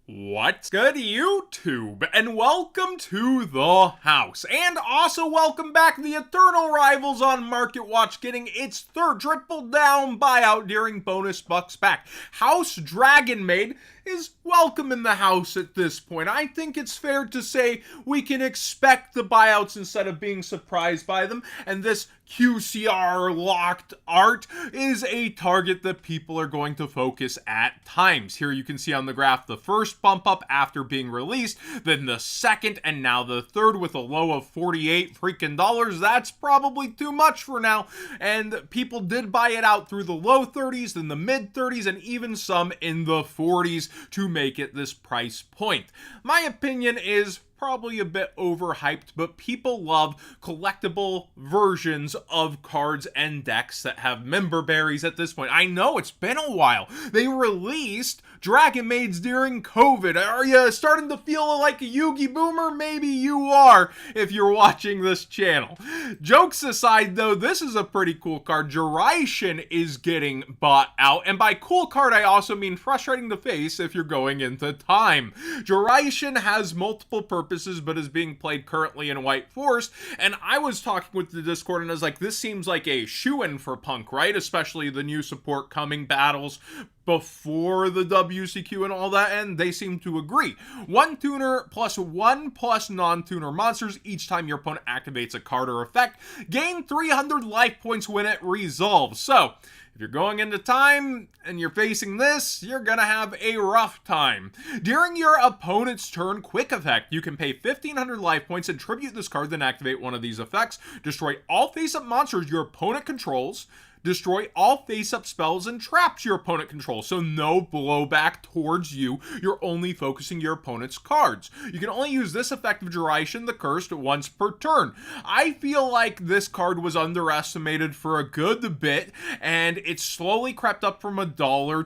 What's good, YouTube? And welcome to the house. And also welcome back the Eternal Rivals on Market Watch getting its third triple down buyout during bonus bucks pack. House Dragonmaid is welcome in the house at this point. I think it's fair to say we can expect the buyouts instead of being surprised by them, and this QCR locked art is a target that people are going to focus at times. Here you can see on the graph the first bump up after being released, then the second, and now the third with a low of 48 freaking dollars. That's probably too much for now, and people did buy it out through the low 30s, then the mid 30s, and even some in the 40s to make it this price point. My opinion is probably a bit overhyped, but people love collectible versions of cards and decks that have member berries at this point. I know it's been a while. They released Dragonmaids during COVID. Are you starting to feel like a Yugi boomer? Maybe you are if you're watching this channel. Jokes aside though, this is a pretty cool card. Gerishin is getting bought out, and by cool card I also mean frustrating to face if you're going into time. Gerishin has multiple purposes but is being played currently in White Forest, and I was talking with the Discord and I was like, this seems like a shoo-in for Punk, right? Especially the new support coming battles before the WCQ and all that, and they seem to agree. 1 tuner plus 1 plus non-tuner monsters each time your opponent activates a card or effect. Gain 300 life points when it resolves. So, if you're going into time and you're facing this, you're gonna have a rough time. During your opponent's turn quick effect, you can pay 1,500 life points and tribute this card, then activate one of these effects. Destroy all face-up monsters your opponent controls. Destroy all face-up spells and traps your opponent controls, so no blowback towards you. You're only focusing your opponent's cards. You can only use this effect of Gerishin the Cursed once per turn. I feel like this card was underestimated for a good bit, and it's slowly crept up from $1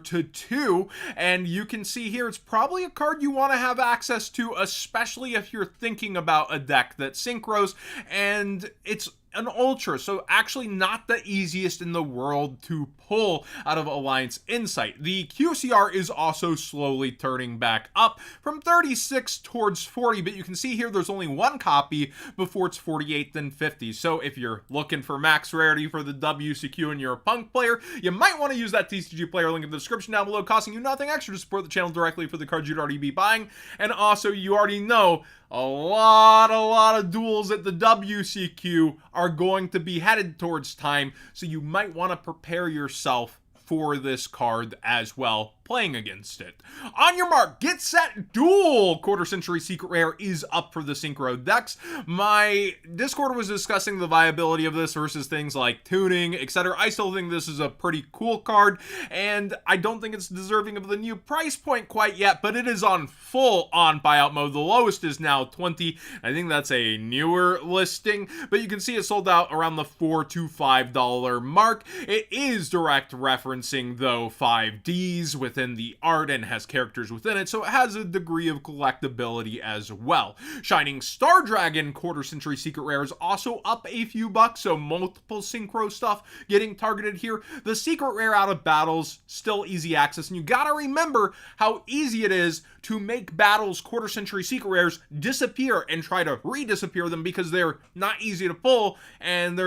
to $2, and you can see here it's probably a card you want to have access to, especially if you're thinking about a deck that synchros, and it's an ultra, so actually not the easiest in the world to pull out of Alliance Insight. The QCR is also slowly turning back up from 36 towards 40, but you can see here there's only one copy before it's 48 then 50. So if you're looking for max rarity for the WCQ and you're a Punk player, you might want to use that TCG player link in the description down below, costing you nothing extra to support the channel directly for the cards you'd already be buying. And also, you already know a lot of duels at the WCQ are going to be headed towards time, so you might want to prepare yourself for this card as well, playing against it. On your mark, get set, duel! Quarter Century Secret Rare is up for the Synchro decks. My Discord was discussing the viability of this versus things like tuning, etc. I still think this is a pretty cool card, and I don't think it's deserving of the new price point quite yet, but it is on full-on buyout mode. The lowest is now 20. I think that's a newer listing, but you can see it sold out around the $4 to $5 mark. It is direct referencing, though, 5Ds within the art and has characters within it, so it has a degree of collectability as well. Shining Star Dragon Quarter Century Secret Rare is also up a few bucks, so multiple synchro stuff getting targeted here. The Secret Rare out of battles, still easy access, and you gotta remember how easy it is to make battles Quarter Century Secret Rares disappear and try to re-disappear them, because they're not easy to pull, and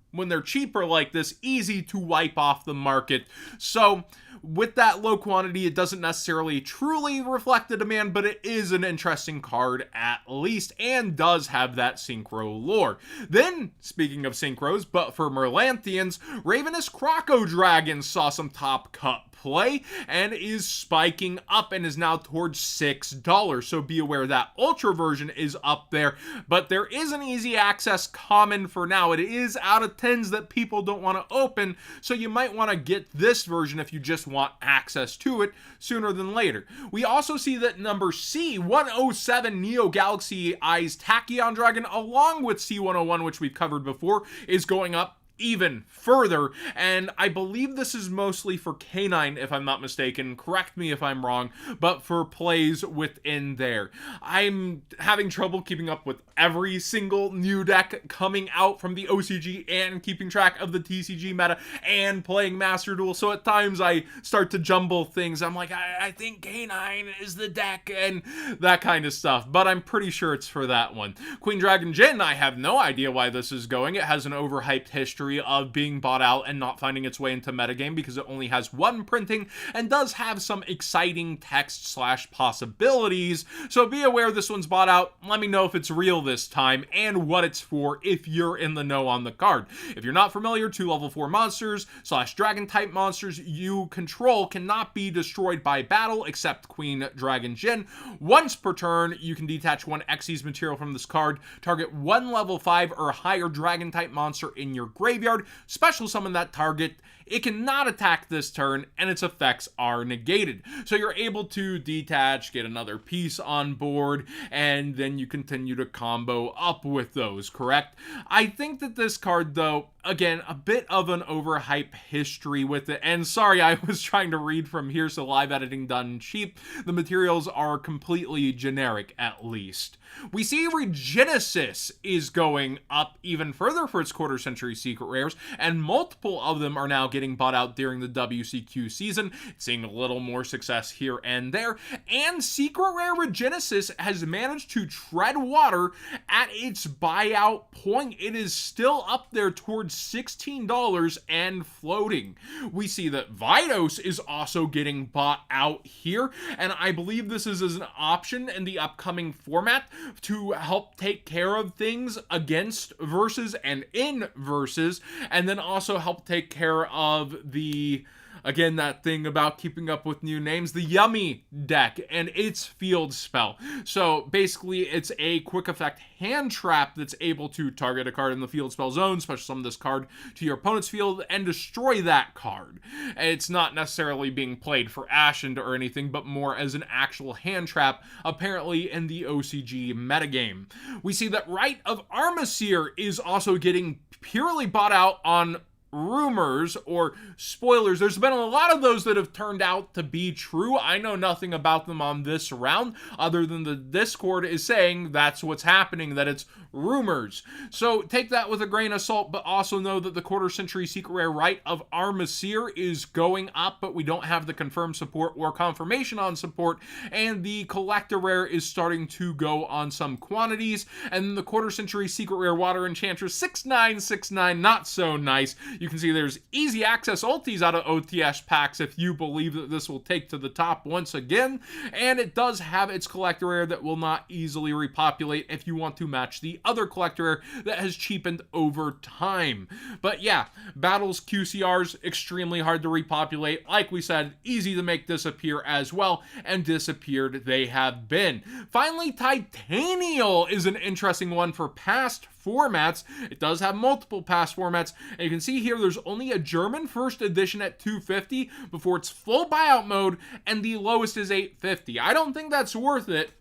when they're cheaper like this, easy to wipe off the market. So with that low quantity, it doesn't necessarily truly reflect the demand, but it is an interesting card at least, and does have that synchro lore. Then, speaking of synchros, but for Merlanthians, Ravenous Croco Dragon saw some top cut play and is spiking up and is now towards $6. So be aware that Ultra version is up there, but there is an easy access common for now. It is out of 10s that people don't want to open, so you might want to get this version if you just want access to it sooner than later. We also see that number C107 Neo Galaxy Eyes Tachyon Dragon, along with C101, which we've covered before, is going up even further, and I believe this is mostly for K9 if I'm not mistaken, correct me if I'm wrong, but for plays within there. I'm having trouble keeping up with every single new deck coming out from the OCG and keeping track of the TCG meta and playing Master Duel, so at times I start to jumble things. I'm like, I think K9 is the deck and that kind of stuff, but I'm pretty sure it's for that one. Queen Dragon Jin, I have no idea why this is going. It has an overhyped history of being bought out and not finding its way into metagame because it only has one printing and does have some exciting text slash possibilities, so be aware this one's bought out. Let me know if it's real this time and what it's for if you're in the know on the card. If you're not familiar, 2 level 4 monsters slash dragon type monsters you control cannot be destroyed by battle except Queen Dragon Jin. Once per turn, you can detach 1 Xyz material from this card, target 1 level 5 or higher dragon type monster in your graveyard, special summon that target. It cannot attack this turn, and its effects are negated. So you're able to detach, get another piece on board, and then you continue to combo up with those, correct? I think that this card, though, again, a bit of an overhype history with it. And sorry, I was trying to read from here, so live editing done cheap. The materials are completely generic, at least. We see Regenesis is going up even further for its quarter-century secret rares, and multiple of them are now getting bought out during the WCQ season, seeing a little more success here and there, and secret rare Regenesis has managed to tread water at its buyout point. It is still up there towards $16 and floating. We see that Buyouts is also getting bought out here, and I believe this is as an option in the upcoming format to help take care of things against versus and in versus, and then also help take care of the, again, that thing about keeping up with new names, the Yummy deck and its field spell. So basically it's a quick effect hand trap that's able to target a card in the field spell zone, special summon this card to your opponent's field and destroy that card. It's not necessarily being played for Ashen or anything, but more as an actual hand trap, apparently in the OCG metagame. We see that Rite of Armaseer is also getting purely bought out on rumors or spoilers. There's been a lot of those that have turned out to be true. I know nothing about them on this round other than the Discord is saying that's what's happening, that it's rumors. So take that with a grain of salt, but also know that the quarter-century secret rare Rite of Armaseer is going up, but we don't have the confirmed support or confirmation on support, and the collector rare is starting to go on some quantities, and the quarter-century secret rare Water Enchantress 6969, not so nice. You can see there's easy access ultis out of OTS packs if you believe that this will take to the top once again, and it does have its collector rare that will not easily repopulate if you want to match the other collector rare that has cheapened over time. But yeah, battles QCRs extremely hard to repopulate. Like we said, easy to make disappear as well, and disappeared they have been. Finally, Titanial is an interesting one for past formats. It does have multiple past formats, and you can see here there's only a German first edition at $250 before its full buyout mode, and the lowest is $850. I don't think that's worth it.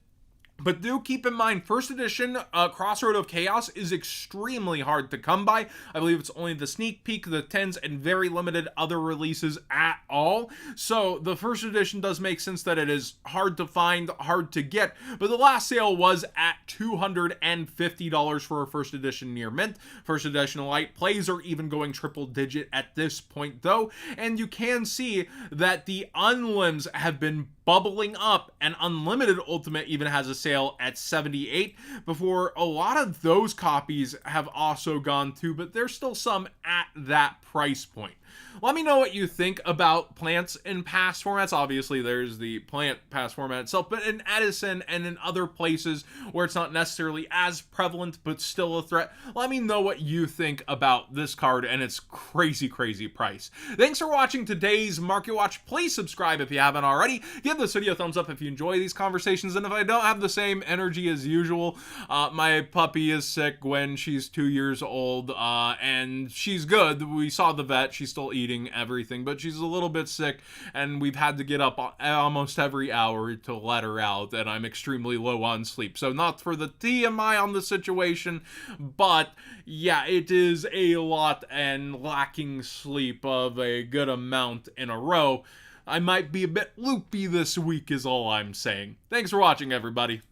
But do keep in mind, first edition Crossroad of Chaos is extremely hard to come by. I believe it's only the sneak peek, the 10s, and very limited other releases at all. So the first edition does make sense that it is hard to find, hard to get. But the last sale was at $250 for a first edition near mint. First edition light plays are even going triple digit at this point though. And you can see that the unlims have been bubbling up, and Unlimited Ultimate even has a sale at $78 before a lot of those copies have also gone too, but there's still some at that price point. Let me know what you think about plants in past formats. Obviously, there's the plant past format itself, but in Edison and in other places where it's not necessarily as prevalent, but still a threat, let me know what you think about this card and its crazy, crazy price. Thanks for watching today's Market Watch. Please subscribe if you haven't already. Give this video a thumbs up if you enjoy these conversations, and if I don't have the same energy as usual, my puppy is sick when she's 2 years old, and she's good. We saw the vet. She's still still eating everything, but she's a little bit sick, and we've had to get up almost every hour to let her out, and I'm extremely low on sleep. So not for the TMI on the situation, but yeah, it is a lot, and lacking sleep of a good amount in a row, I might be a bit loopy this week is all I'm saying. Thanks for watching, everybody.